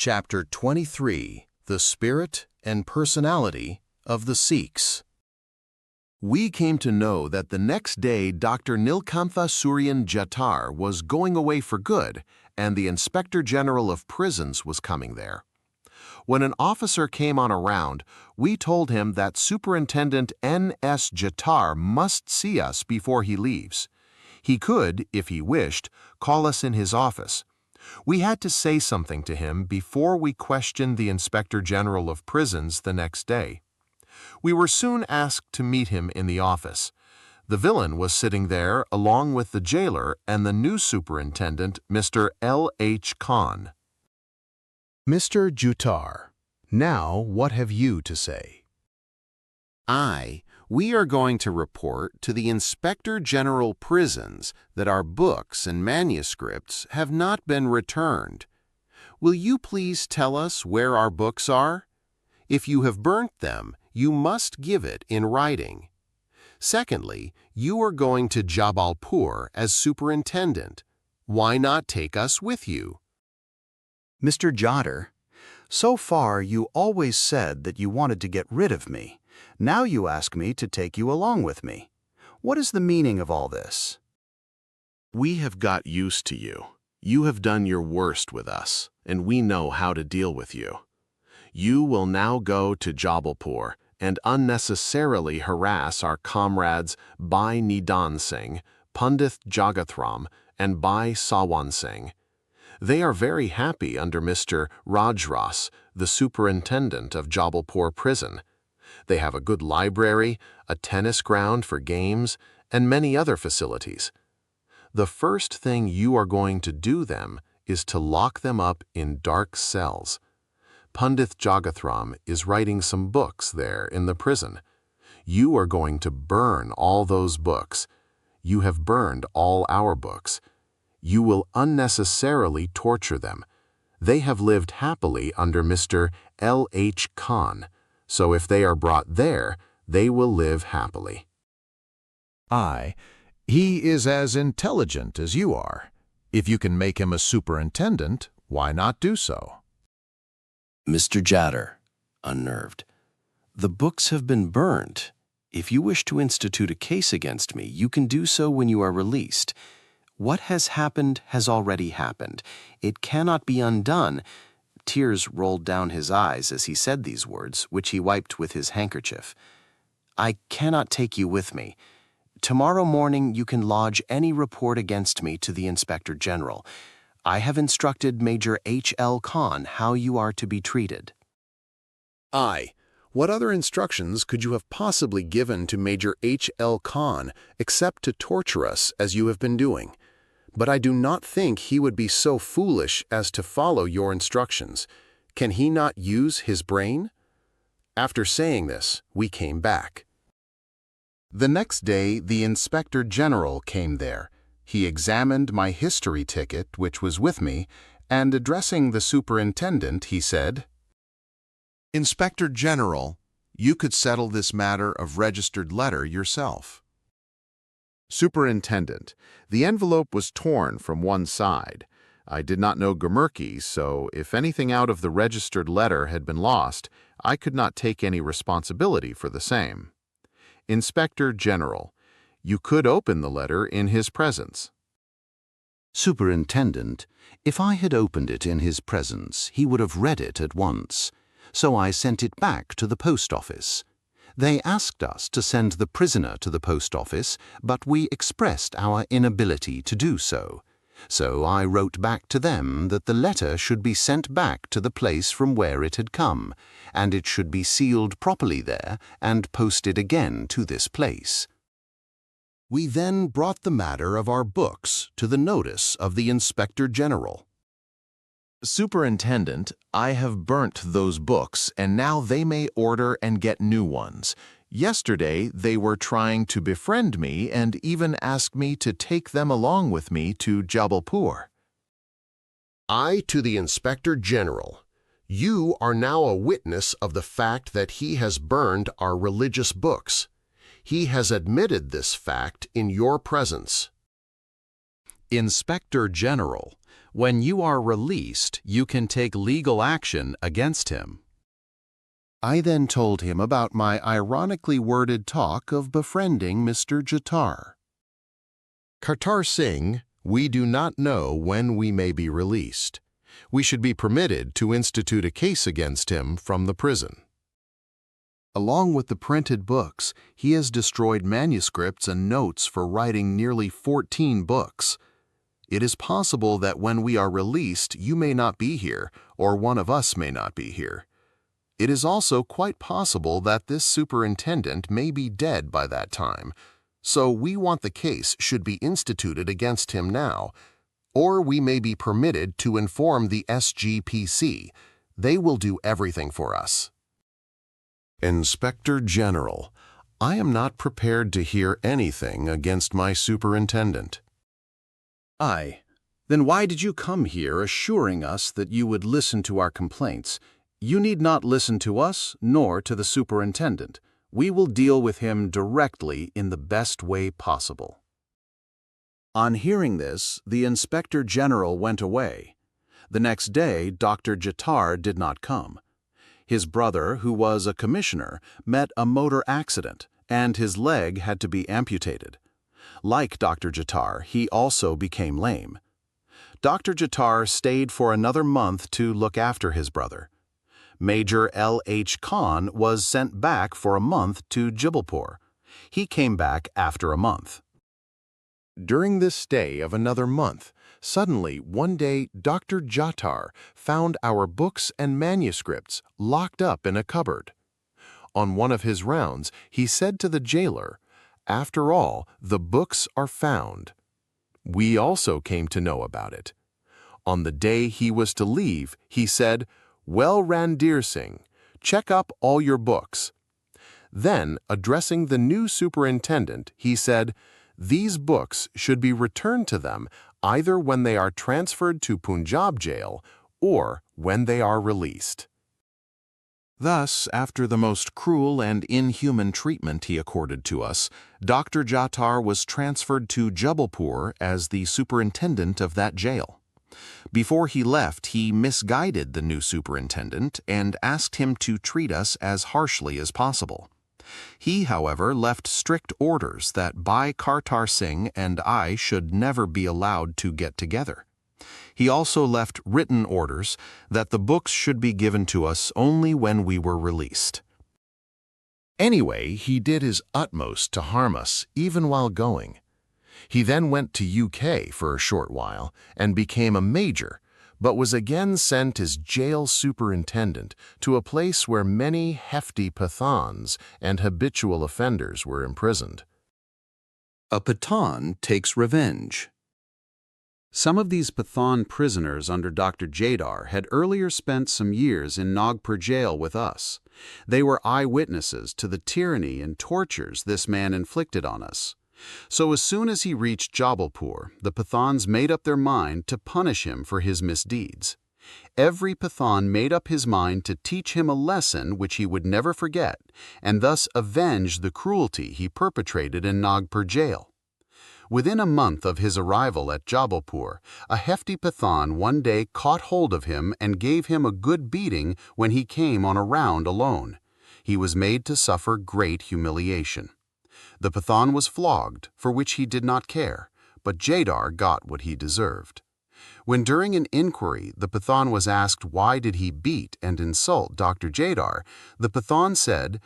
Chapter 23: The Spirit and Personality of the Sikhs. We came to know that the next day Dr. Nilkantha Suryan Jattar was going away for good, and the Inspector General of Prisons was coming there. When an officer came on a round, we told him that Superintendent N.S. Jattar must see us before he leaves. He could, if he wished, call us in his office. We had to say something to him before we questioned the Inspector General of Prisons the next day. We were soon asked to meet him in the office. The villain was sitting there along with the jailer and the new superintendent, Mr. L.H. Khan. Mr. Jattar, now what have you to say? We are going to report to the Inspector General Prisons that our books and manuscripts have not been returned. Will you please tell us where our books are? If you have burnt them, you must give it in writing. Secondly, you are going to Jabalpur as superintendent. Why not take us with you? Mr. Jattar, so far you always said that you wanted to get rid of me. Now you ask me to take you along with me. What is the meaning of all this? We have got used to you. You have done your worst with us, and we know how to deal with you. You will now go to Jabalpur and unnecessarily harass our comrades Bhai Nidan Singh, Pandit Jagathram, and Bhai Sawan Singh. They are very happy under Mr. Rajras, the superintendent of Jabalpur prison. They have a good library, a tennis ground for games, and many other facilities. The first thing you are going to do them is to lock them up in dark cells. Pandit Jagathram is writing some books there in the prison. You are going to burn all those books. You have burned all our books. You will unnecessarily torture them. They have lived happily under Mr. L.H. Khan. So if they are brought there, they will live happily. He is as intelligent as you are. If you can make him a superintendent, why not do so? Mr. Jattar, unnerved. The books have been burned. If you wish to institute a case against me, you can do so when you are released. What has happened has already happened. It cannot be undone. Tears rolled down his eyes as he said these words, which he wiped with his handkerchief. I cannot take you with me. Tomorrow morning you can lodge any report against me to the Inspector General. I have instructed Major H.L. Khan how you are to be treated. What other instructions could you have possibly given to Major H.L. Khan except to torture us as you have been doing? But I do not think he would be so foolish as to follow your instructions. Can he not use his brain? After saying this, we came back. The next day, the Inspector General came there. He examined my history ticket, which was with me, and addressing the superintendent, he said, Inspector General, you could settle this matter of registered letter yourself. Superintendent, the envelope was torn from one side. I did not know Gurmukhi, so if anything out of the registered letter had been lost, I could not take any responsibility for the same. Inspector General, you could open the letter in his presence. Superintendent, if I had opened it in his presence, he would have read it at once. So I sent it back to the post office. They asked us to send the prisoner to the post office, but we expressed our inability to do so. So I wrote back to them that the letter should be sent back to the place from where it had come, and it should be sealed properly there and posted again to this place. We then brought the matter of our books to the notice of the Inspector General. Superintendent, I have burnt those books, and now they may order and get new ones. Yesterday, they were trying to befriend me and even ask me to take them along with me to Jabalpur. To the Inspector General, you are now a witness of the fact that he has burned our religious books. He has admitted this fact in your presence. Inspector General, When you are released, you can take legal action against him. I then told him about my ironically worded talk of befriending Mr. Jatar. Kartar Singh, we do not know when we may be released. We should be permitted to institute a case against him from the prison. Along with the printed books, he has destroyed manuscripts and notes for writing nearly 14 books. It is possible that when we are released, you may not be here, or one of us may not be here. It is also quite possible that this superintendent may be dead by that time, so we want the case should be instituted against him now, or we may be permitted to inform the SGPC. They will do everything for us. Inspector General, I am not prepared to hear anything against my superintendent. Then why did you come here assuring us that you would listen to our complaints? You need not listen to us nor to the superintendent. We will deal with him directly in the best way possible. On hearing this, the Inspector General went away. The next day, Dr. Jatar did not come. His brother, who was a commissioner, met a motor accident, and his leg had to be amputated. Like Dr. Jatar, he also became lame. Dr. Jatar stayed for another month to look after his brother. Major L.H. Khan was sent back for a month to Jabalpur. He came back after a month. During this stay of another month, suddenly one day Dr. Jatar found our books and manuscripts locked up in a cupboard. On one of his rounds, he said to the jailer, "After all, the books are found." We also came to know about it. On the day he was to leave, he said, "Well, Randir Singh, check up all your books." Then, addressing the new superintendent, he said, "These books should be returned to them either when they are transferred to Punjab jail or when they are released." Thus, after the most cruel and inhuman treatment he accorded to us, Dr. Jatar was transferred to Jabalpur as the superintendent of that jail. Before he left, he misguided the new superintendent and asked him to treat us as harshly as possible. He, however, left strict orders that Bhai Kartar Singh and I should never be allowed to get together. He also left written orders that the books should be given to us only when we were released. Anyway, he did his utmost to harm us, even while going. He then went to UK for a short while and became a major, but was again sent as jail superintendent to a place where many hefty Pathans and habitual offenders were imprisoned. A Pathan takes revenge. Some of these Pathan prisoners under Dr. Jadar had earlier spent some years in Nagpur jail with us. They were eyewitnesses to the tyranny and tortures this man inflicted on us. So as soon as he reached Jabalpur, the Pathans made up their mind to punish him for his misdeeds. Every Pathan made up his mind to teach him a lesson which he would never forget, and thus avenge the cruelty he perpetrated in Nagpur jail. Within a month of his arrival at Jabalpur, a hefty Pathan one day caught hold of him and gave him a good beating when he came on a round alone. He was made to suffer great humiliation. The Pathan was flogged, for which he did not care, but Jadar got what he deserved. When during an inquiry the Pathan was asked why did he beat and insult Dr. Jadar, the Pathan said,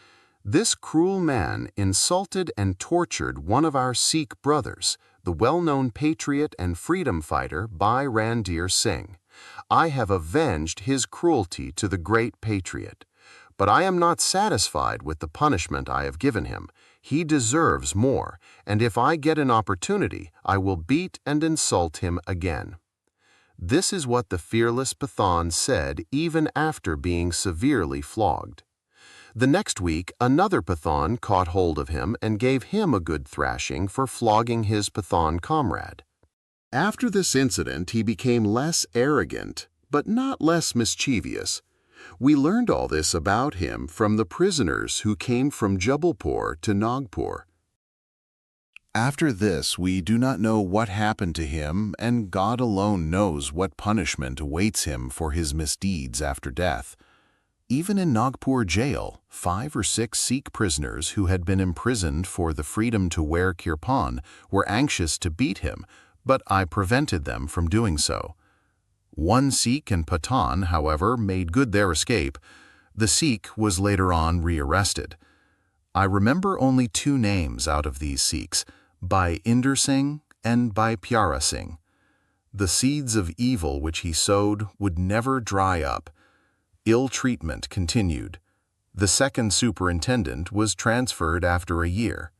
"This cruel man insulted and tortured one of our Sikh brothers, the well-known patriot and freedom fighter Bhai Randir Singh. I have avenged his cruelty to the great patriot. But I am not satisfied with the punishment I have given him. He deserves more, and if I get an opportunity, I will beat and insult him again." This is what the fearless Pathan said even after being severely flogged. The next week, another Pathan caught hold of him and gave him a good thrashing for flogging his Pathan comrade. After this incident, he became less arrogant, but not less mischievous. We learned all this about him from the prisoners who came from Jabalpur to Nagpur. After this, we do not know what happened to him, and God alone knows what punishment awaits him for his misdeeds after death. Even in Nagpur jail, 5 or 6 Sikh prisoners who had been imprisoned for the freedom to wear kirpan were anxious to beat him, but I prevented them from doing so. One Sikh and Pathan, however, made good their escape. The Sikh was later on rearrested. I remember only 2 names out of these Sikhs, Bhai Inder Singh and Bhai Pyara Singh. The seeds of evil which he sowed would never dry up. Ill treatment continued. The second superintendent was transferred after a year.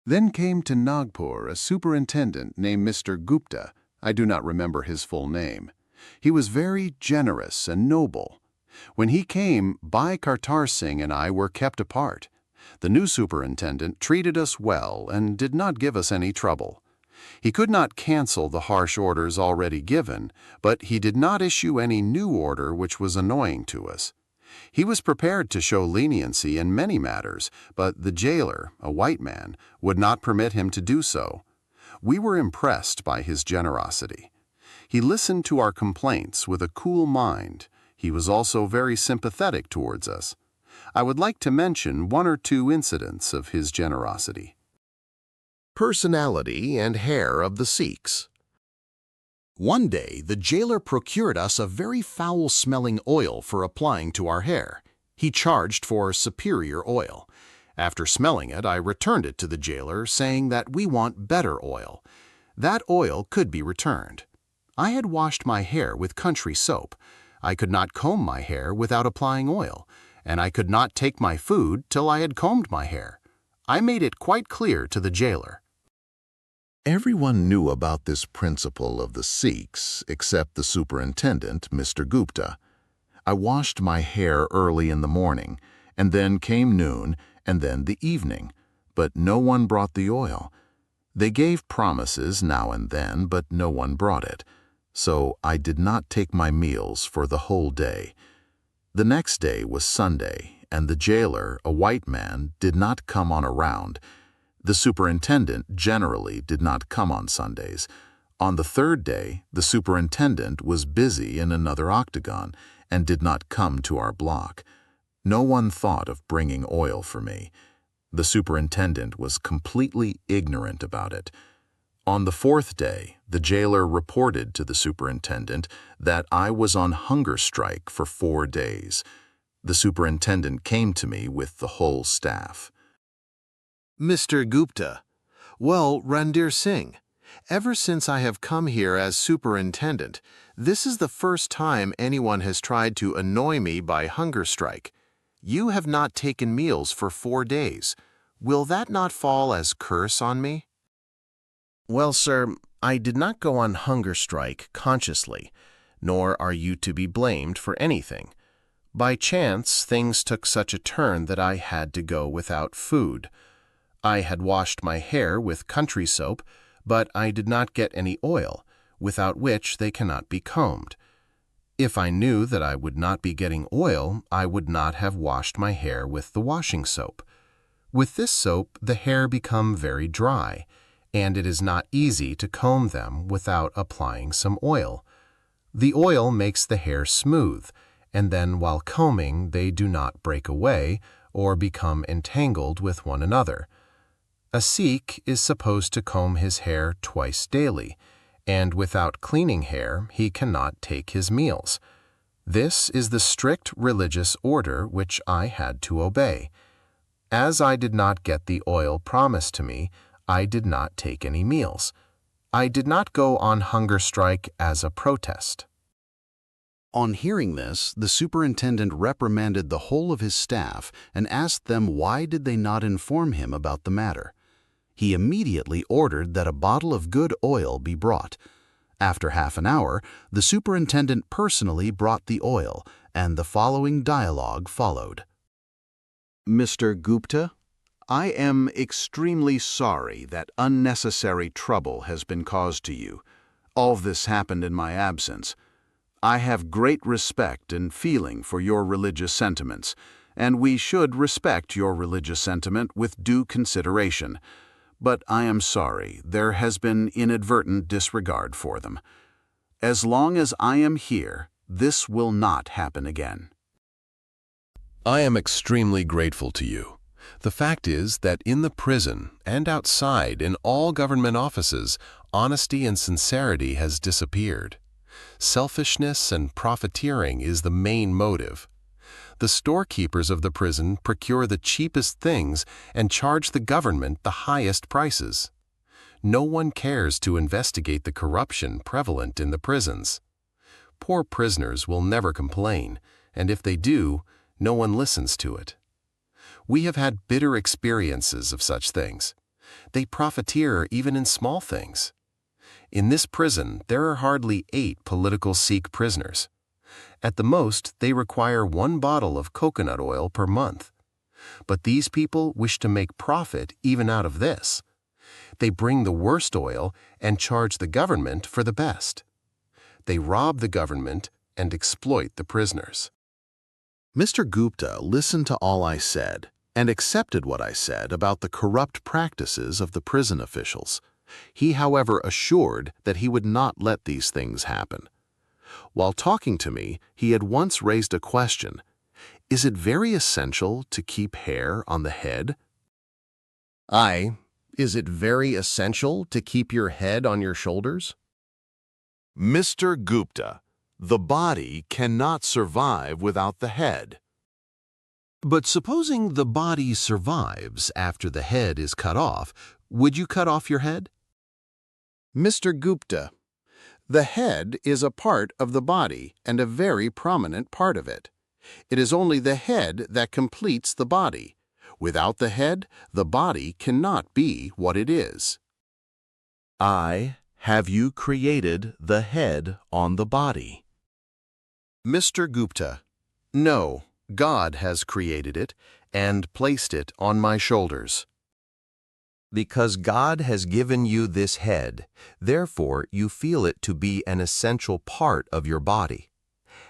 Then came to Nagpur a superintendent named Mr. Gupta. I do not remember his full name. He was very generous and noble. When he came, Bhai Kartar Singh and I were kept apart. The new superintendent treated us well and did not give us any trouble. He could not cancel the harsh orders already given, but he did not issue any new order which was annoying to us. He was prepared to show leniency in many matters, but the jailer, a white man, would not permit him to do so. We were impressed by his generosity. He listened to our complaints with a cool mind. He was also very sympathetic towards us. I would like to mention 1 or 2 incidents of his generosity. Personality and hair of the Sikhs. One day, the jailer procured us a very foul-smelling oil for applying to our hair. He charged for superior oil. After smelling it, I returned it to the jailer, saying that we want better oil. That oil could be returned. I had washed my hair with country soap. I could not comb my hair without applying oil, and I could not take my food till I had combed my hair. I made it quite clear to the jailer. Everyone knew about this principle of the Sikhs except the superintendent, Mr. Gupta. I washed my hair early in the morning, and then came noon, and then the evening, but no one brought the oil. They gave promises now and then, but no one brought it, so I did not take my meals for the whole day. The next day was Sunday, and the jailer, a white man, did not come on a round. The superintendent generally did not come on Sundays. On the 3rd day, the superintendent was busy in another octagon and did not come to our block. No one thought of bringing oil for me. The superintendent was completely ignorant about it. On the 4th day, the jailer reported to the superintendent that I was on hunger strike for 4 days. The superintendent came to me with the whole staff. Mr. Gupta, well, Randir Singh, ever since I have come here as superintendent, this is the first time anyone has tried to annoy me by hunger strike. You have not taken meals for 4 days. Will that not fall as curse on me? Well, sir, I did not go on hunger strike consciously, nor are you to be blamed for anything. By chance, things took such a turn that I had to go without food. I had washed my hair with country soap, but I did not get any oil, without which they cannot be combed. If I knew that I would not be getting oil, I would not have washed my hair with the washing soap. With this soap, the hair become very dry, and it is not easy to comb them without applying some oil. The oil makes the hair smooth, and then while combing they do not break away or become entangled with one another. A Sikh is supposed to comb his hair twice daily, and without cleaning hair he cannot take his meals. This is the strict religious order which I had to obey. As I did not get the oil promised to me, I did not take any meals. I did not go on hunger strike as a protest. On hearing this, the superintendent reprimanded the whole of his staff and asked them why did they not inform him about the matter. He immediately ordered that a bottle of good oil be brought. After half an hour, the superintendent personally brought the oil, and the following dialogue followed. Mr. Gupta, I am extremely sorry that unnecessary trouble has been caused to you. All this happened in my absence. I have great respect and feeling for your religious sentiments, and we should respect your religious sentiment with due consideration. but I am sorry there has been inadvertent disregard for them. As long as I am here, this will not happen again. I am extremely grateful to you. The fact is that in the prison and outside in all government offices, honesty and sincerity has disappeared. Selfishness and profiteering is the main motive. The storekeepers of the prison procure the cheapest things and charge the government the highest prices. No one cares to investigate the corruption prevalent in the prisons. Poor prisoners will never complain, and if they do, no one listens to it. We have had bitter experiences of such things. They profiteer even in small things. In this prison, there are hardly 8 political Sikh prisoners. At the most, they require 1 bottle of coconut oil per month. But these people wish to make profit even out of this. They bring the worst oil and charge the government for the best. They rob the government and exploit the prisoners. Mr. Gupta listened to all I said and accepted what I said about the corrupt practices of the prison officials. He, however, assured that he would not let these things happen. While talking to me, he had once raised a question. Is it very essential to keep hair on the head? Is it very essential to keep your head on your shoulders? Mr. Gupta, the body cannot survive without the head. But supposing the body survives after the head is cut off, would you cut off your head? Mr. Gupta, the head is a part of the body and a very prominent part of it. It is only the head that completes the body. Without the head, the body cannot be what it is. Have you created the head on the body? Mr. Gupta, no, God has created it and placed it on my shoulders. Because God has given you this head, therefore you feel it to be an essential part of your body.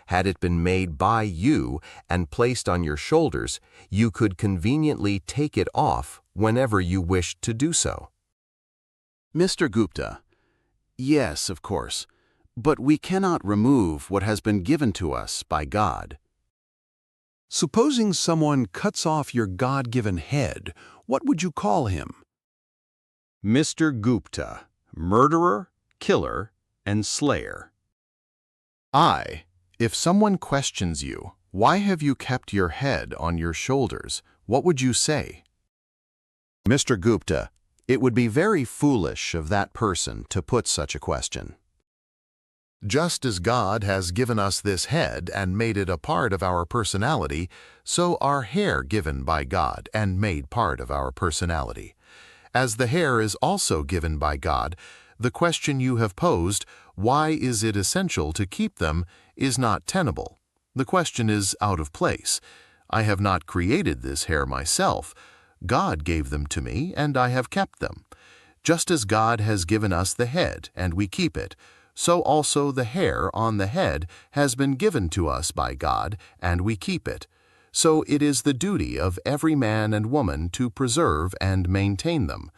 Had it been made by you and placed on your shoulders, you could conveniently take it off whenever you wished to do so. Mr. Gupta, yes, of course, but we cannot remove what has been given to us by God. Supposing someone cuts off your God-given head, what would you call him? Mr. Gupta, murderer, killer, and slayer. If someone questions you, why have you kept your head on your shoulders, what would you say? Mr. Gupta, it would be very foolish of that person to put such a question. Just as God has given us this head and made it a part of our personality, so are hair given by God and made part of our personality. As the hair is also given by God, the question you have posed, why is it essential to keep them, is not tenable. The question is out of place. I have not created this hair myself. God gave them to me, and I have kept them. Just as God has given us the head, and we keep it, so also the hair on the head has been given to us by God, and we keep it. So it is the duty of every man and woman to preserve and maintain them.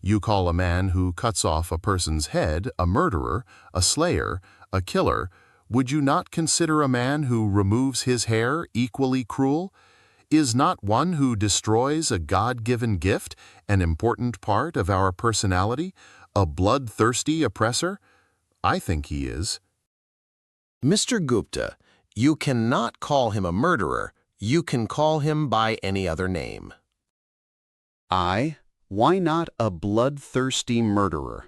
You call a man who cuts off a person's head a murderer, a slayer, a killer. Would you not consider a man who removes his hair equally cruel? Is not one who destroys a God-given gift an important part of our personality, a bloodthirsty oppressor? I think he is. Mr. Gupta, you cannot call him a murderer. You can call him by any other name. Why not a bloodthirsty murderer?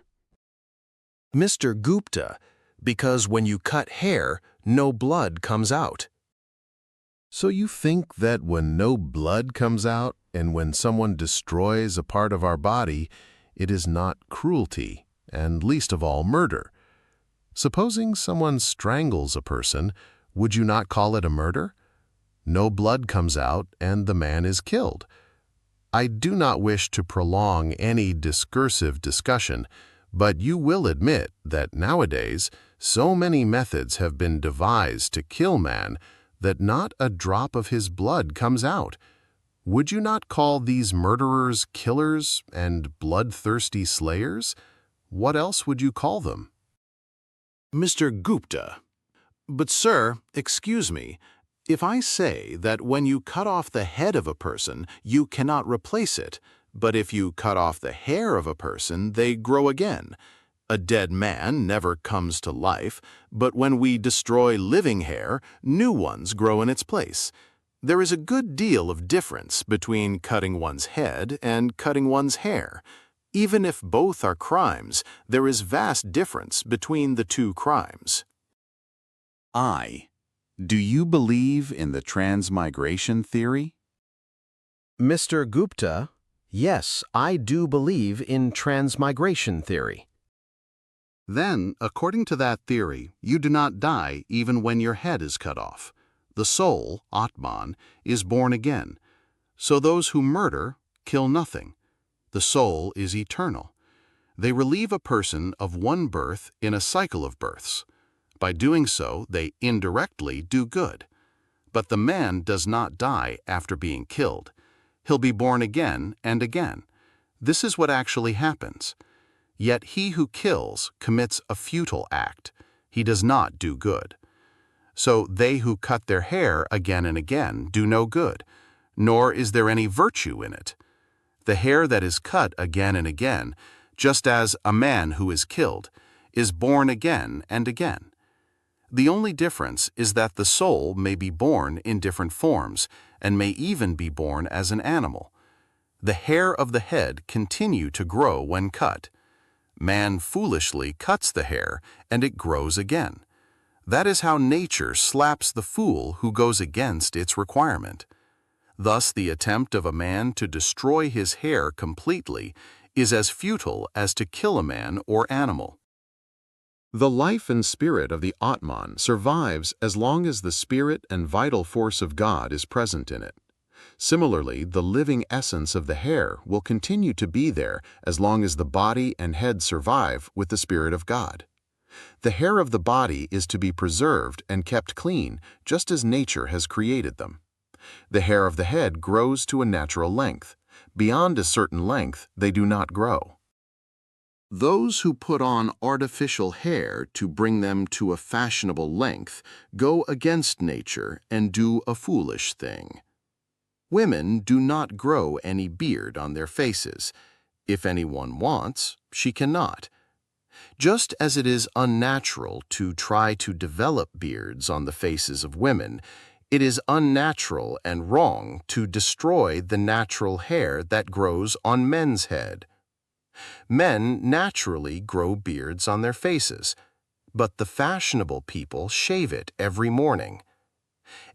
Mr. Gupta, because when you cut hair, no blood comes out. So you think that when no blood comes out and when someone destroys a part of our body, it is not cruelty, and least of all murder. Supposing someone strangles a person, would you not call it a murder? No blood comes out and the man is killed. I do not wish to prolong any discursive discussion, but you will admit that nowadays so many methods have been devised to kill man that not a drop of his blood comes out. Would you not call these murderers killers and bloodthirsty slayers? What else would you call them? Mr. Gupta. But sir, excuse me, if I say that when you cut off the head of a person, you cannot replace it, but if you cut off the hair of a person, they grow again. A dead man never comes to life, but when we destroy living hair, new ones grow in its place. There is a good deal of difference between cutting one's head and cutting one's hair. Even if both are crimes, there is vast difference between the two crimes. Do you believe in the transmigration theory? Mr. Gupta, yes, I do believe in transmigration theory. Then, according to that theory, you do not die even when your head is cut off. The soul, Atman, is born again. So those who murder kill nothing. The soul is eternal. They relieve a person of one birth in a cycle of births. By doing so, they indirectly do good. But the man does not die after being killed. He'll be born again and again. This is what actually happens. Yet he who kills commits a futile act. He does not do good. So they who cut their hair again and again do no good, nor is there any virtue in it. The hair that is cut again and again, just as a man who is killed, is born again and again. The only difference is that the soul may be born in different forms and may even be born as an animal. The hair of the head continue to grow when cut. Man foolishly cuts the hair and it grows again. That is how nature slaps the fool who goes against its requirement. Thus, the attempt of a man to destroy his hair completely is as futile as to kill a man or animal. The life and spirit of the Atman survives as long as the spirit and vital force of God is present in it. Similarly, the living essence of the hair will continue to be there as long as the body and head survive with the Spirit of God. The hair of the body is to be preserved and kept clean, just as nature has created them. The hair of the head grows to a natural length. Beyond a certain length, they do not grow. Those who put on artificial hair to bring them to a fashionable length go against nature and do a foolish thing. Women do not grow any beard on their faces. If anyone wants, she cannot. Just as it is unnatural to try to develop beards on the faces of women, it is unnatural and wrong to destroy the natural hair that grows on men's head. Men naturally grow beards on their faces, but the fashionable people shave it every morning.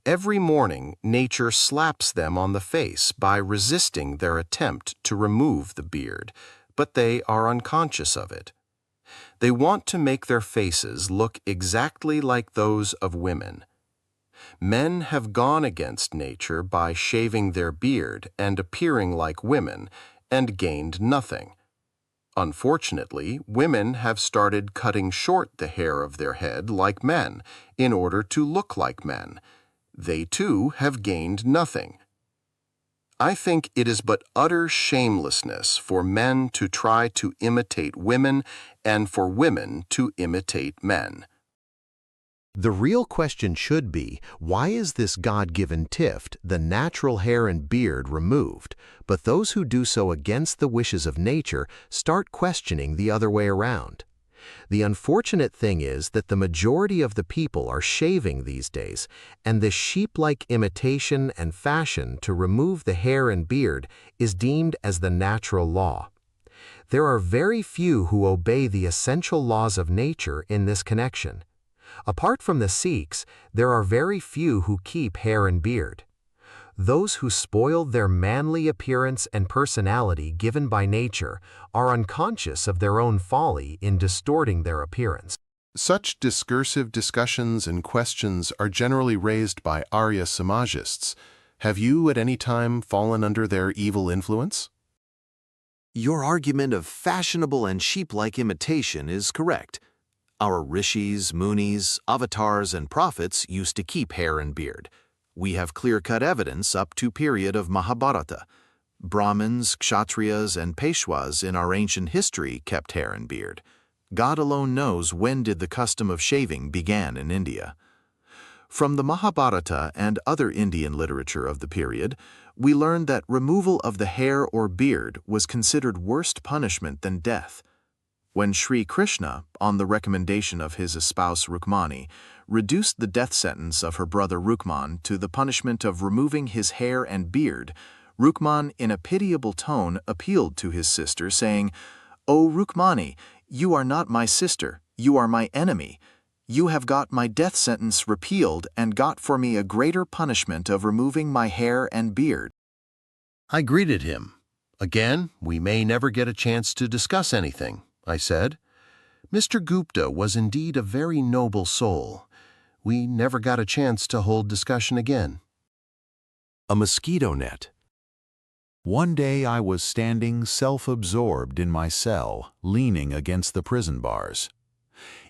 Every morning, nature slaps them on the face by resisting their attempt to remove the beard, but they are unconscious of it. They want to make their faces look exactly like those of women. Men have gone against nature by shaving their beard and appearing like women, and gained nothing. Unfortunately, women have started cutting short the hair of their head like men in order to look like men. They too have gained nothing. I think it is but utter shamelessness for men to try to imitate women and for women to imitate men. The real question should be, why is this God-given tift, the natural hair and beard, removed, but those who do so against the wishes of nature start questioning the other way around? The unfortunate thing is that the majority of the people are shaving these days, and this sheep-like imitation and fashion to remove the hair and beard is deemed as the natural law. There are very few who obey the essential laws of nature in this connection. Apart from the Sikhs, there are very few who keep hair and beard. Those who spoiled their manly appearance and personality given by nature are unconscious of their own folly in distorting their appearance. Such discursive discussions and questions are generally raised by Arya Samajists. Have you at any time fallen under their evil influence? Your argument of fashionable and sheep-like imitation is correct. Our rishis, munis, avatars, and prophets used to keep hair and beard. We have clear-cut evidence up to period of Mahabharata. Brahmins, Kshatriyas, and Peshwas in our ancient history kept hair and beard. God alone knows when did the custom of shaving began in India. From the Mahabharata and other Indian literature of the period, we learn that removal of the hair or beard was considered worse punishment than death. When Sri Krishna, on the recommendation of his espouse Rukmani, reduced the death sentence of her brother Rukman to the punishment of removing his hair and beard, Rukman in a pitiable tone appealed to his sister, saying, "O Rukmani, you are not my sister, you are my enemy. You have got my death sentence repealed and got for me a greater punishment of removing my hair and beard." I greeted him. "Again, we may never get a chance to discuss anything," I said. "Mr. Gupta was indeed a very noble soul. We never got a chance to hold discussion again." A mosquito net. One day I was standing self-absorbed in my cell, leaning against the prison bars.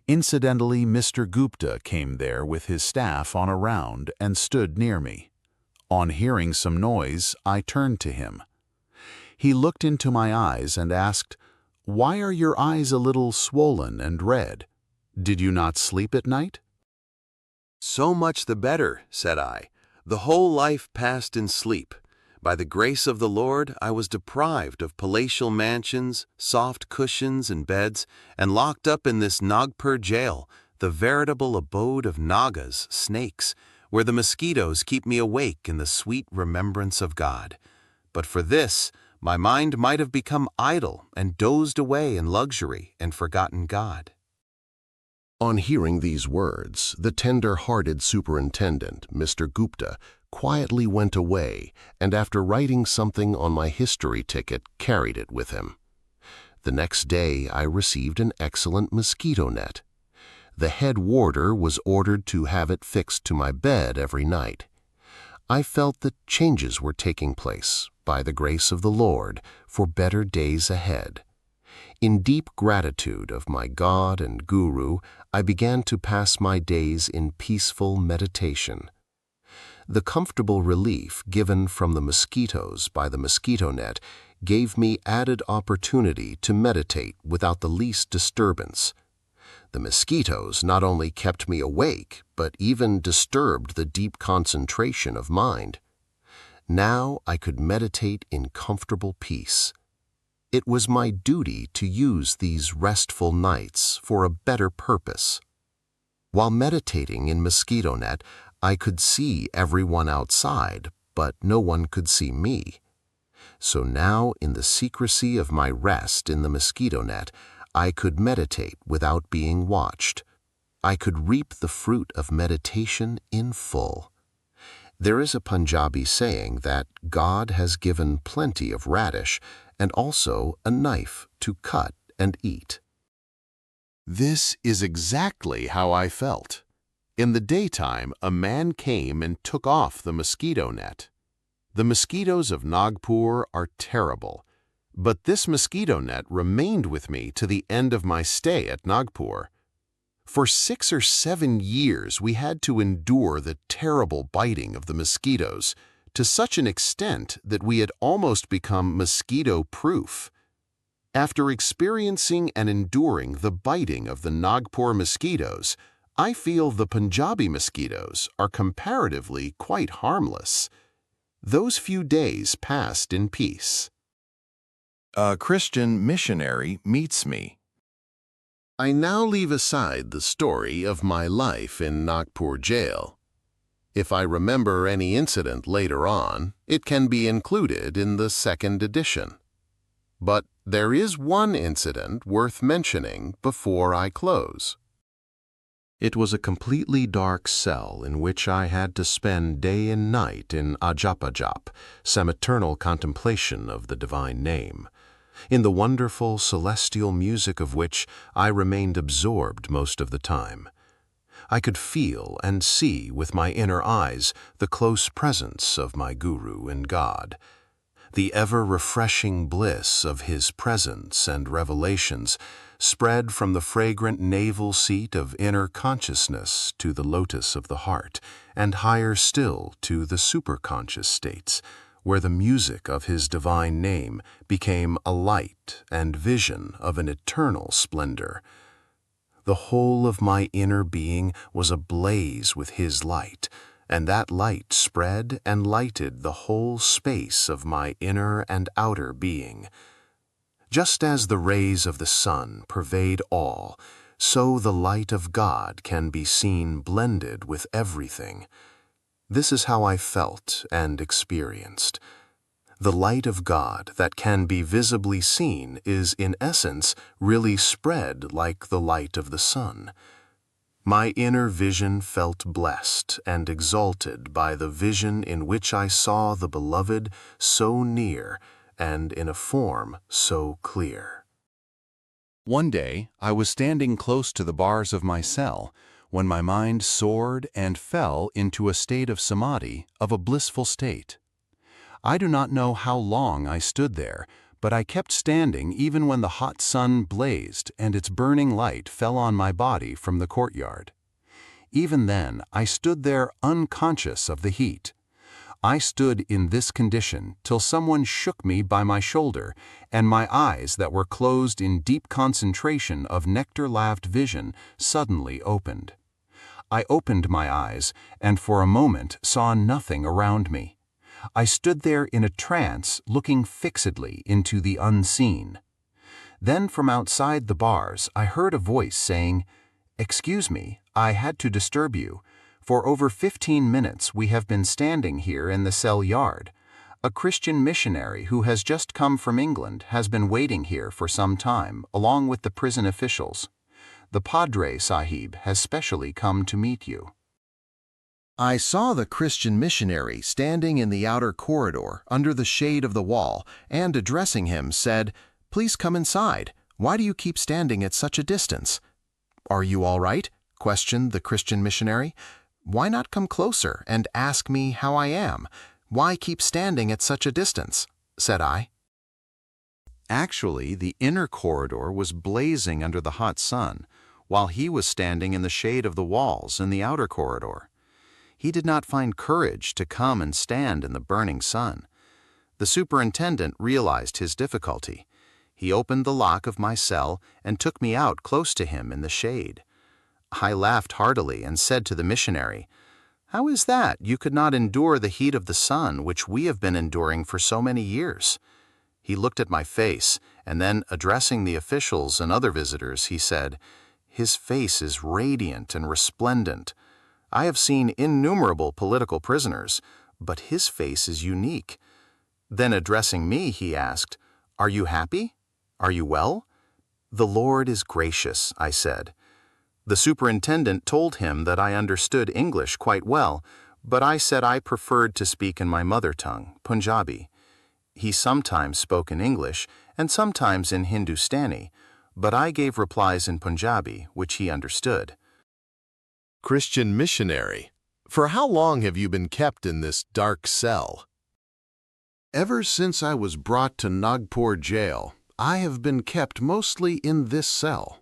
Incidentally, Mr. Gupta came there with his staff on a round and stood near me. On hearing some noise, I turned to him. He looked into my eyes and asked, "Why are your eyes a little swollen and red? Did you not sleep at night?" "So much the better," said I. "The whole life passed in sleep. By the grace of the Lord, I was deprived of palatial mansions, soft cushions and beds, and locked up in this Nagpur jail, the veritable abode of Nagas, snakes, where the mosquitoes keep me awake in the sweet remembrance of God. But for this, my mind might have become idle and dozed away in luxury and forgotten God." On hearing these words, the tender-hearted superintendent, Mr. Gupta, quietly went away and after writing something on my history ticket, carried it with him. The next day I received an excellent mosquito net. The head warder was ordered to have it fixed to my bed every night. I felt that changes were taking place, by the grace of the Lord, for better days ahead. In deep gratitude of my God and Guru, I began to pass my days in peaceful meditation. The comfortable relief given from the mosquitoes by the mosquito net gave me added opportunity to meditate without the least disturbance. The mosquitoes not only kept me awake, but even disturbed the deep concentration of mind. Now I could meditate in comfortable peace. It was my duty to use these restful nights for a better purpose. While meditating in mosquito net, I could see everyone outside, but no one could see me. So now, in the secrecy of my rest in the mosquito net, I could meditate without being watched. I could reap the fruit of meditation in full. There is a Punjabi saying that God has given plenty of radish and also a knife to cut and eat. This is exactly how I felt. In the daytime, a man came and took off the mosquito net. The mosquitoes of Nagpur are terrible, but this mosquito net remained with me to the end of my stay at Nagpur. For 6 or 7 years, we had to endure the terrible biting of the mosquitoes to such an extent that we had almost become mosquito-proof. After experiencing and enduring the biting of the Nagpur mosquitoes, I feel the Punjabi mosquitoes are comparatively quite harmless. Those few days passed in peace. A Christian missionary meets me. I now leave aside the story of my life in Nagpur jail. If I remember any incident later on, it can be included in the second edition. But there is one incident worth mentioning before I close. It was a completely dark cell in which I had to spend day and night in ajapajap, sempiternal contemplation of the divine name, in the wonderful celestial music of which I remained absorbed most of the time. I could feel and see with my inner eyes the close presence of my Guru and God, the ever-refreshing bliss of his presence and revelations, spread from the fragrant navel seat of inner consciousness to the lotus of the heart, and higher still to the superconscious states, where the music of his divine name became a light and vision of an eternal splendor. The whole of my inner being was ablaze with his light, and that light spread and lighted the whole space of my inner and outer being. Just as the rays of the sun pervade all, so the light of God can be seen blended with everything. This is how I felt and experienced. The light of God that can be visibly seen is, in essence, really spread like the light of the sun. My inner vision felt blessed and exalted by the vision in which I saw the Beloved so near and in a form so clear. One day, I was standing close to the bars of my cell when my mind soared and fell into a state of samadhi, of a blissful state. I do not know how long I stood there, but I kept standing even when the hot sun blazed and its burning light fell on my body from the courtyard. Even then, I stood there unconscious of the heat. I stood in this condition till someone shook me by my shoulder, and my eyes that were closed in deep concentration of nectar-laved vision suddenly opened. I opened my eyes, and for a moment saw nothing around me. I stood there in a trance, looking fixedly into the unseen. Then from outside the bars I heard a voice saying, "Excuse me, I had to disturb you. For over 15 minutes we have been standing here in the cell yard. A Christian missionary who has just come from England has been waiting here for some time, along with the prison officials. The Padre Sahib has specially come to meet you." I saw the Christian missionary standing in the outer corridor under the shade of the wall and, addressing him, said, "Please come inside. Why do you keep standing at such a distance?" "Are you all right?" questioned the Christian missionary. "Why not come closer and ask me how I am? Why keep standing at such a distance?" said I. Actually, the inner corridor was blazing under the hot sun, while he was standing in the shade of the walls in the outer corridor. He did not find courage to come and stand in the burning sun. The superintendent realized his difficulty. He opened the lock of my cell and took me out close to him in the shade. I laughed heartily and said to the missionary, "How is that you could not endure the heat of the sun which we have been enduring for so many years?" He looked at my face, and then, addressing the officials and other visitors, he said, "His face is radiant and resplendent. I have seen innumerable political prisoners, but his face is unique." Then, addressing me, he asked, "Are you happy? Are you well?" "The Lord is gracious," I said. The superintendent told him that I understood English quite well, but I said I preferred to speak in my mother tongue, Punjabi. He sometimes spoke in English and sometimes in Hindustani, but I gave replies in Punjabi, which he understood. Christian missionary, for how long have you been kept in this dark cell? Ever since I was brought to Nagpur jail, I have been kept mostly in this cell.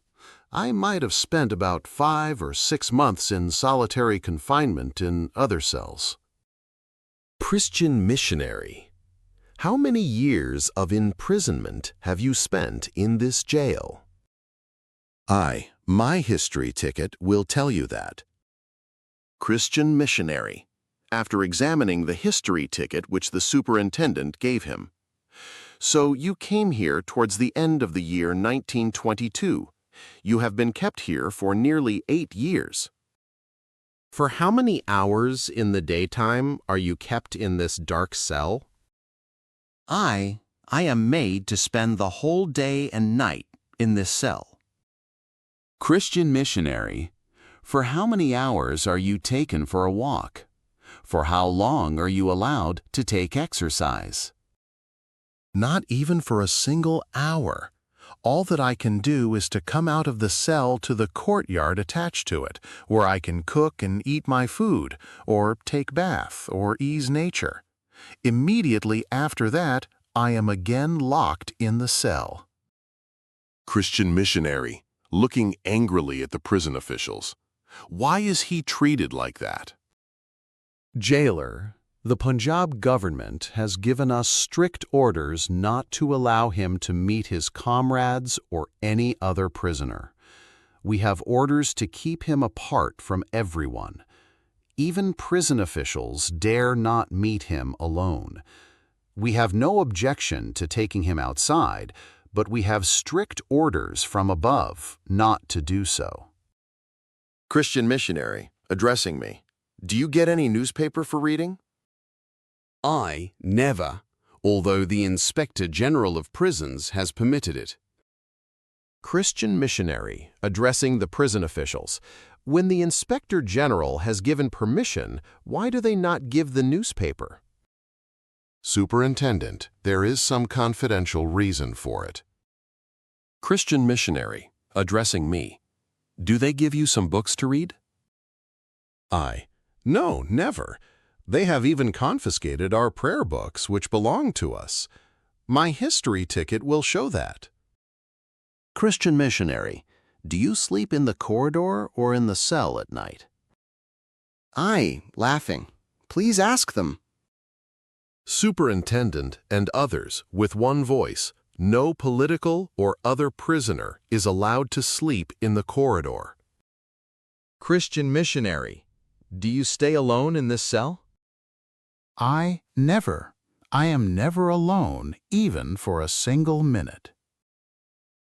I might have spent about 5 or 6 months in solitary confinement in other cells. Christian missionary, how many years of imprisonment have you spent in this jail? My history ticket will tell you that. Christian missionary, after examining the history ticket which the superintendent gave him. So you came here towards the end of the year 1922. You have been kept here for nearly 8 years. For how many hours in the daytime are you kept in this dark cell? I am made to spend the whole day and night in this cell. Christian missionary, for how many hours are you taken for a walk? For how long are you allowed to take exercise? Not even for a single hour. All that I can do is to come out of the cell to the courtyard attached to it, where I can cook and eat my food, or take bath, or ease nature. Immediately after that, I am again locked in the cell. Christian missionary, looking angrily at the prison officials. Why is he treated like that? Jailer, the Punjab government has given us strict orders not to allow him to meet his comrades or any other prisoner. We have orders to keep him apart from everyone. Even prison officials dare not meet him alone. We have no objection to taking him outside, but we have strict orders from above not to do so. Christian missionary, addressing me. Do you get any newspaper for reading? I never, although the Inspector General of Prisons has permitted it. Christian missionary, addressing the prison officials. When the Inspector General has given permission, why do they not give the newspaper? Superintendent, there is some confidential reason for it. Christian missionary, addressing me. Do they give you some books to read? No, never. They have even confiscated our prayer books, which belong to us. My history ticket will show that. Christian missionary, do you sleep in the corridor or in the cell at night? Laughing. Please ask them. Superintendent and others, with one voice, no political or other prisoner is allowed to sleep in the corridor. Christian missionary, do you stay alone in this cell? Never. I am never alone, even for a single minute.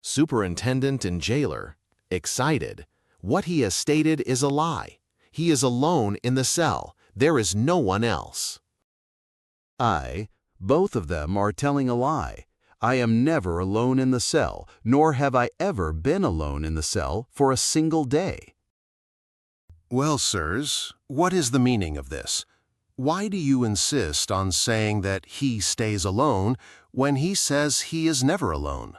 Superintendent and jailer, excited. What he has stated is a lie. He is alone in the cell. There is no one else. Both of them are telling a lie. I am never alone in the cell, nor have I ever been alone in the cell for a single day. Well, sirs, what is the meaning of this? Why do you insist on saying that he stays alone when he says he is never alone?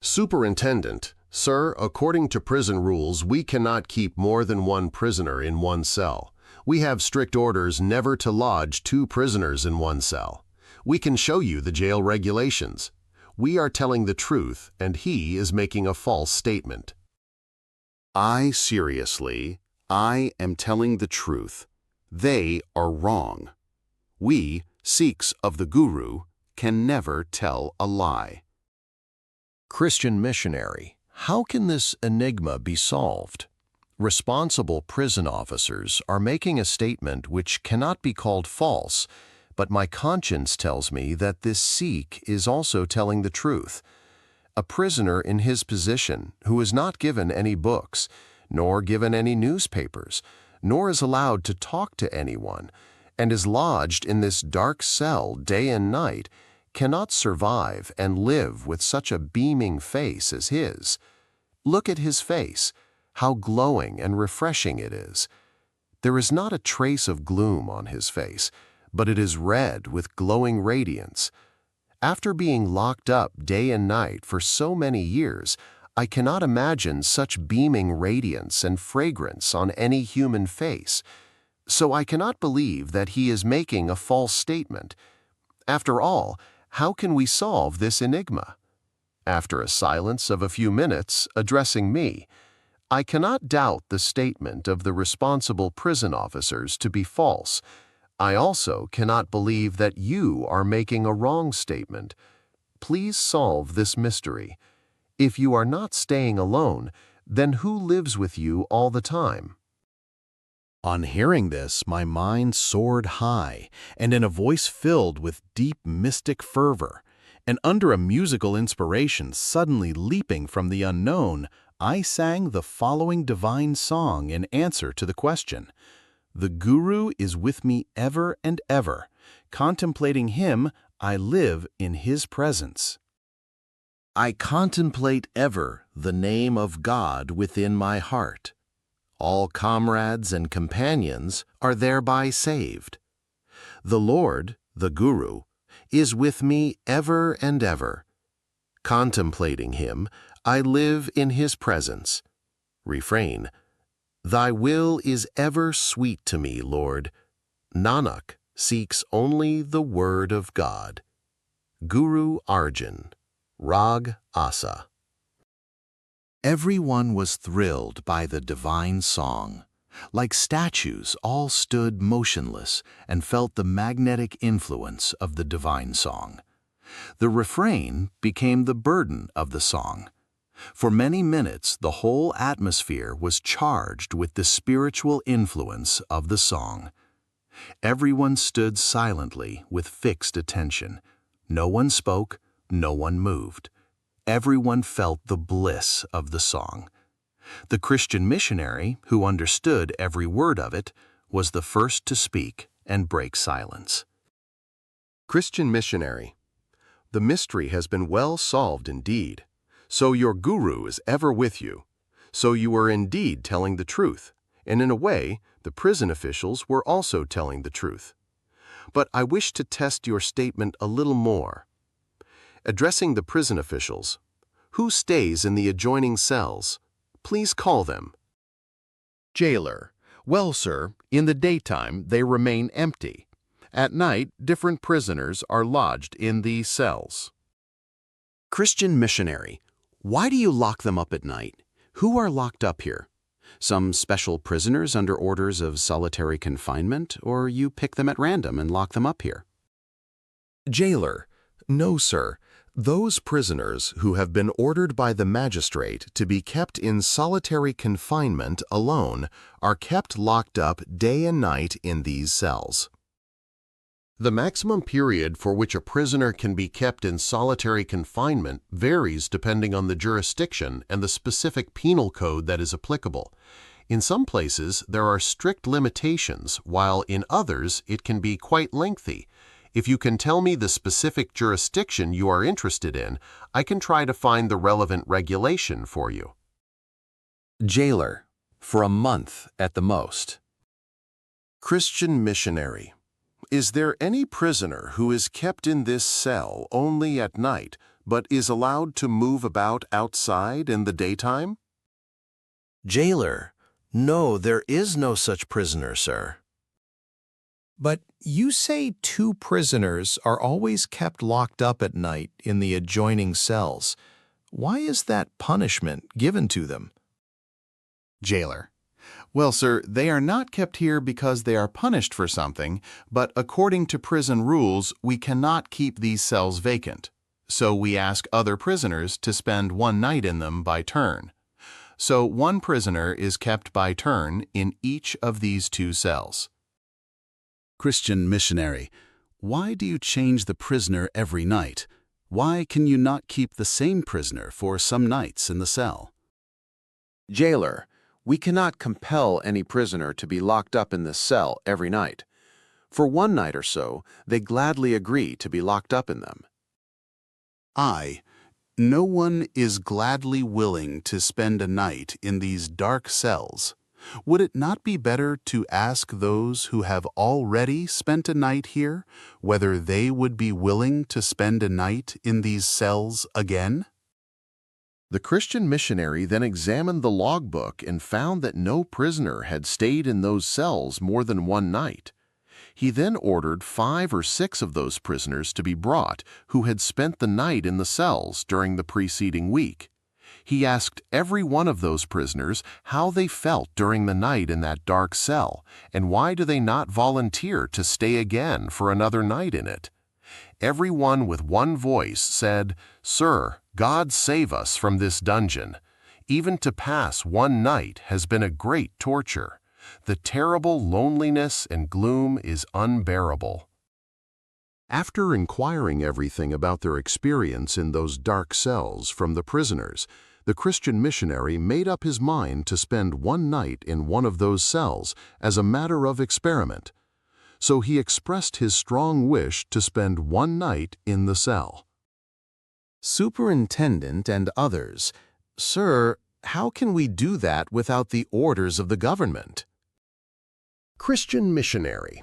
Superintendent, sir, according to prison rules, we cannot keep more than one prisoner in one cell. We have strict orders never to lodge 2 prisoners in one cell. We can show you the jail regulations. We are telling the truth, and he is making a false statement. Seriously, I am telling the truth. They are wrong. We, Sikhs of the Guru, can never tell a lie. Christian missionary, how can this enigma be solved? Responsible prison officers are making a statement which cannot be called false, but my conscience tells me that this Sikh is also telling the truth. A prisoner in his position who is not given any books, nor given any newspapers, nor is allowed to talk to anyone, and is lodged in this dark cell day and night, cannot survive and live with such a beaming face as his. Look at his face, how glowing and refreshing it is. There is not a trace of gloom on his face, but it is red with glowing radiance. After being locked up day and night for so many years, I cannot imagine such beaming radiance and fragrance on any human face. So I cannot believe that he is making a false statement. After all, how can we solve this enigma? After a silence of a few minutes, addressing me, I cannot doubt the statement of the responsible prison officers to be false. I also cannot believe that you are making a wrong statement. Please solve this mystery. If you are not staying alone, then who lives with you all the time? On hearing this, my mind soared high, and in a voice filled with deep mystic fervor, and under a musical inspiration suddenly leaping from the unknown, I sang the following divine song in answer to the question. The Guru is with me ever and ever. Contemplating him, I live in his presence. I contemplate ever the name of God within my heart. All comrades and companions are thereby saved. The Lord, the Guru, is with me ever and ever. Contemplating him, I live in his presence. Refrain. Thy will is ever sweet to me, Lord. Nanak seeks only the word of God. Guru Arjan, Rag Asa. Everyone was thrilled by the divine song. Like statues, all stood motionless and felt the magnetic influence of the divine song. The refrain became the burden of the song. For many minutes, the whole atmosphere was charged with the spiritual influence of the song. Everyone stood silently with fixed attention. No one spoke, no one moved. Everyone felt the bliss of the song. The Christian missionary, who understood every word of it, was the first to speak and break silence. Christian missionary, the mystery has been well solved indeed. So your guru is ever with you. So you are indeed telling the truth, and in a way, the prison officials were also telling the truth. But I wish to test your statement a little more. Addressing the prison officials, who stays in the adjoining cells? Please call them. Jailer. Well, sir, in the daytime they remain empty. At night, different prisoners are lodged in these cells. Christian missionary, why do you lock them up at night? Who are locked up here? Some special prisoners under orders of solitary confinement, or you pick them at random and lock them up here? Jailer. No, sir. Those prisoners who have been ordered by the magistrate to be kept in solitary confinement alone are kept locked up day and night in these cells. The maximum period for which a prisoner can be kept in solitary confinement varies depending on the jurisdiction and the specific penal code that is applicable. In some places, there are strict limitations, while in others it can be quite lengthy. If you can tell me the specific jurisdiction you are interested in, I can try to find the relevant regulation for you. Jailer, for a month at the most. Christian missionary. Is there any prisoner who is kept in this cell only at night, but is allowed to move about outside in the daytime? Jailer, no, there is no such prisoner, sir. But you say 2 prisoners are always kept locked up at night in the adjoining cells. Why is that punishment given to them? Jailer. Well, sir, they are not kept here because they are punished for something, but according to prison rules, we cannot keep these cells vacant. So we ask other prisoners to spend one night in them by turn. So one prisoner is kept by turn in each of these 2 cells. Christian missionary, why do you change the prisoner every night? Why can you not keep the same prisoner for some nights in the cell? Jailer, we cannot compel any prisoner to be locked up in this cell every night. For one night or so, they gladly agree to be locked up in them. No one is gladly willing to spend a night in these dark cells. Would it not be better to ask those who have already spent a night here whether they would be willing to spend a night in these cells again? The Christian missionary then examined the logbook and found that no prisoner had stayed in those cells more than one night. He then ordered 5 or 6 of those prisoners to be brought who had spent the night in the cells during the preceding week. He asked every one of those prisoners how they felt during the night in that dark cell, and why do they not volunteer to stay again for another night in it. Every one with one voice said, "Sir, God save us from this dungeon. Even to pass one night has been a great torture. The terrible loneliness and gloom is unbearable." After inquiring everything about their experience in those dark cells from the prisoners, the Christian missionary made up his mind to spend one night in one of those cells as a matter of experiment. So he expressed his strong wish to spend one night in the cell. Superintendent and others, sir, how can we do that without the orders of the government? Christian missionary.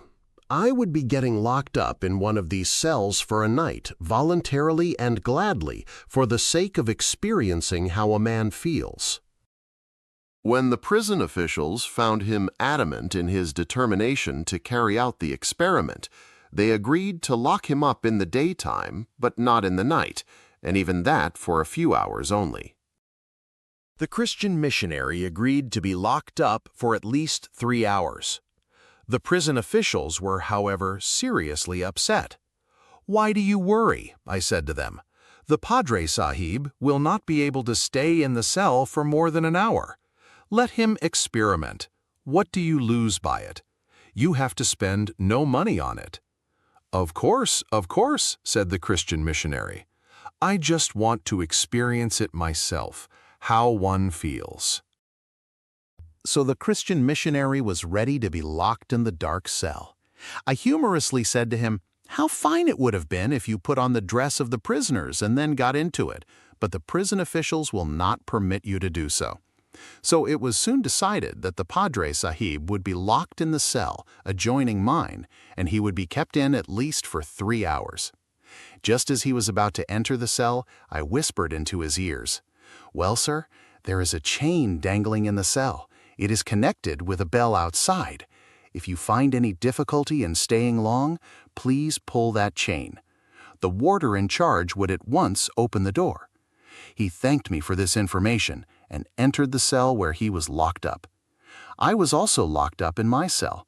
I would be getting locked up in one of these cells for a night, voluntarily and gladly, for the sake of experiencing how a man feels. When the prison officials found him adamant in his determination to carry out the experiment, they agreed to lock him up in the daytime, but not in the night, and even that for a few hours only. The Christian missionary agreed to be locked up for at least 3 hours. The prison officials were, however, seriously upset. "Why do you worry?" I said to them. "The Padre Sahib will not be able to stay in the cell for more than an hour. Let him experiment. What do you lose by it? You have to spend no money on it." Of course," said the Christian missionary. "I just want to experience it myself, how one feels." So the Christian missionary was ready to be locked in the dark cell. I humorously said to him, "How fine it would have been if you put on the dress of the prisoners and then got into it, but the prison officials will not permit you to do so." So it was soon decided that the Padre Sahib would be locked in the cell adjoining mine, and he would be kept in at least for 3 hours. Just as he was about to enter the cell, I whispered into his ears, "Well, sir, there is a chain dangling in the cell. It is connected with a bell outside. If you find any difficulty in staying long, please pull that chain. The warder in charge would at once open the door." He thanked me for this information and entered the cell where he was locked up. I was also locked up in my cell.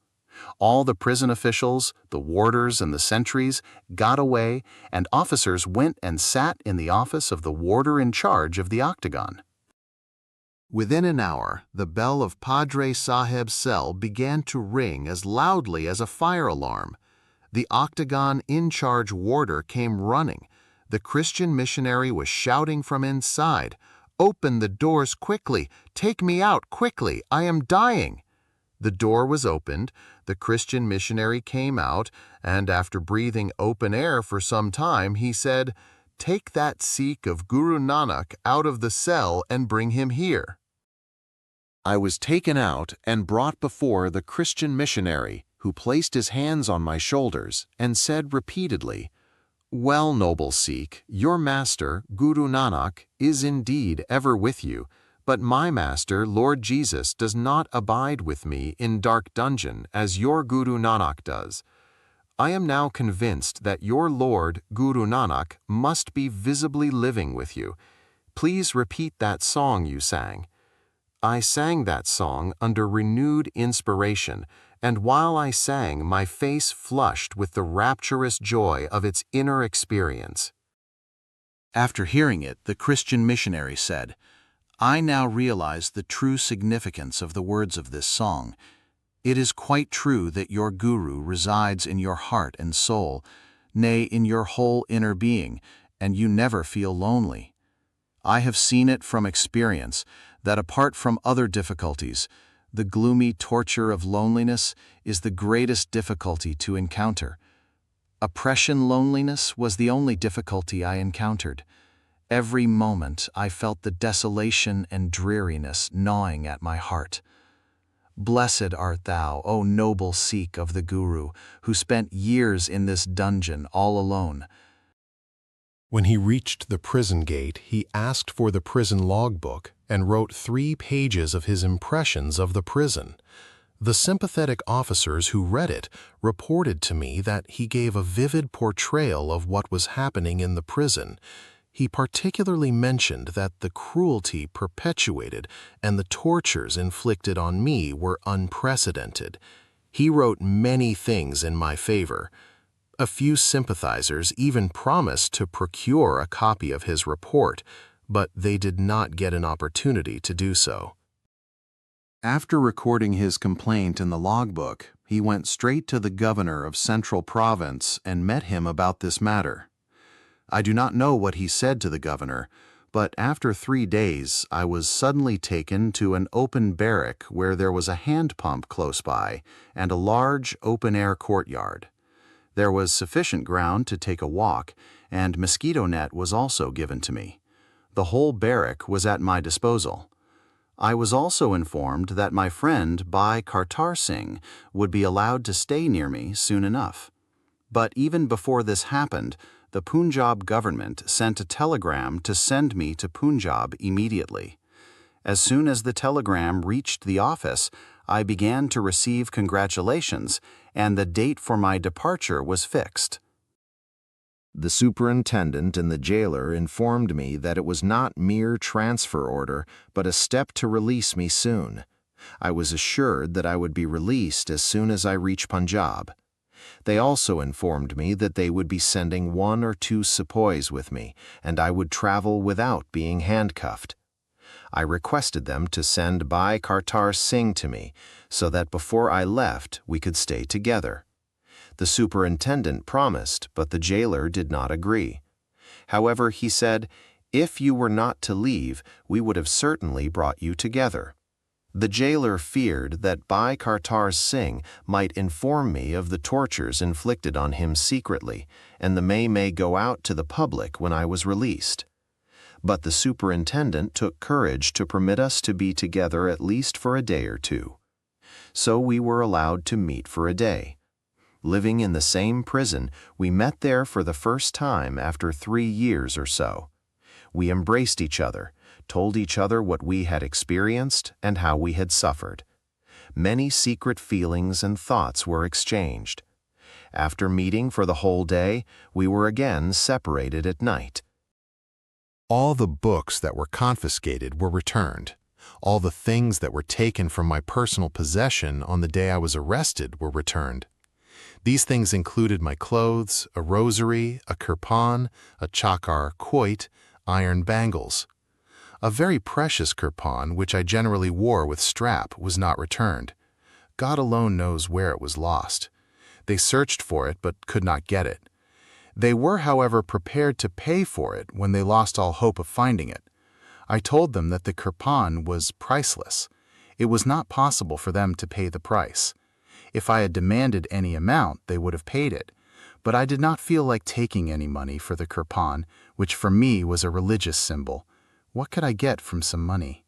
All the prison officials, the warders, and the sentries got away, and officers went and sat in the office of the warder in charge of the octagon. Within an hour, the bell of Padre Sahib's cell began to ring as loudly as a fire alarm. The octagon in-charge warder came running. The Christian missionary was shouting from inside, "Open the doors quickly! Take me out quickly! I am dying!" The door was opened, the Christian missionary came out, and after breathing open air for some time, he said, "Take that Sikh of Guru Nanak out of the cell and bring him here." I was taken out and brought before the Christian missionary, who placed his hands on my shoulders and said repeatedly, "Well, noble Sikh, your master, Guru Nanak, is indeed ever with you, but my master, Lord Jesus, does not abide with me in dark dungeon as your Guru Nanak does. I am now convinced that your Lord, Guru Nanak, must be visibly living with you. Please repeat that song you sang." I sang that song under renewed inspiration, and while I sang, my face flushed with the rapturous joy of its inner experience. After hearing it, the Christian missionary said, "I now realize the true significance of the words of this song. It is quite true that your Guru resides in your heart and soul, nay, in your whole inner being, and you never feel lonely. I have seen it from experience that apart from other difficulties, the gloomy torture of loneliness is the greatest difficulty to encounter. Oppression loneliness was the only difficulty I encountered. Every moment I felt the desolation and dreariness gnawing at my heart. Blessed art thou, O noble Sikh of the Guru, who spent years in this dungeon all alone." When he reached the prison gate, he asked for the prison logbook and wrote 3 pages of his impressions of the prison. The sympathetic officers who read it reported to me that he gave a vivid portrayal of what was happening in the prison. He particularly mentioned that the cruelty perpetuated and the tortures inflicted on me were unprecedented. He wrote many things in my favor. A few sympathizers even promised to procure a copy of his report, but they did not get an opportunity to do so. After recording his complaint in the logbook, he went straight to the governor of Central Province and met him about this matter. I do not know what he said to the governor, but after 3 days I was suddenly taken to an open barrack where there was a hand pump close by and a large open-air courtyard. There was sufficient ground to take a walk, and mosquito net was also given to me. The whole barrack was at my disposal. I was also informed that my friend Bhai Kartar Singh would be allowed to stay near me soon enough. But even before this happened, the Punjab government sent a telegram to send me to Punjab immediately. As soon as the telegram reached the office, I began to receive congratulations, and the date for my departure was fixed. The superintendent and the jailer informed me that it was not mere transfer order, but a step to release me soon. I was assured that I would be released as soon as I reached Punjab. They also informed me that they would be sending 1 or 2 sepoys with me, and I would travel without being handcuffed. I requested them to send Bhai Kartar Singh to me, so that before I left we could stay together. The superintendent promised, but the jailer did not agree. However, he said, "If you were not to leave, we would have certainly brought you together." The jailer feared that Bhai Kartar Singh might inform me of the tortures inflicted on him secretly, and the may go out to the public when I was released. But the superintendent took courage to permit us to be together at least for a day or 2. So we were allowed to meet for a day. Living in the same prison, we met there for the first time after 3 years or so. We embraced each other, told each other what we had experienced and how we had suffered. Many secret feelings and thoughts were exchanged. After meeting for the whole day, we were again separated at night. All the books that were confiscated were returned. All the things that were taken from my personal possession on the day I was arrested were returned. These things included my clothes, a rosary, a kirpan, a chakar quoit, iron bangles. A very precious kirpan, which I generally wore with strap, was not returned. God alone knows where it was lost. They searched for it but could not get it. They were, however, prepared to pay for it when they lost all hope of finding it. I told them that the kirpan was priceless. It was not possible for them to pay the price. If I had demanded any amount, they would have paid it. But I did not feel like taking any money for the kirpan, which for me was a religious symbol. What could I get from some money?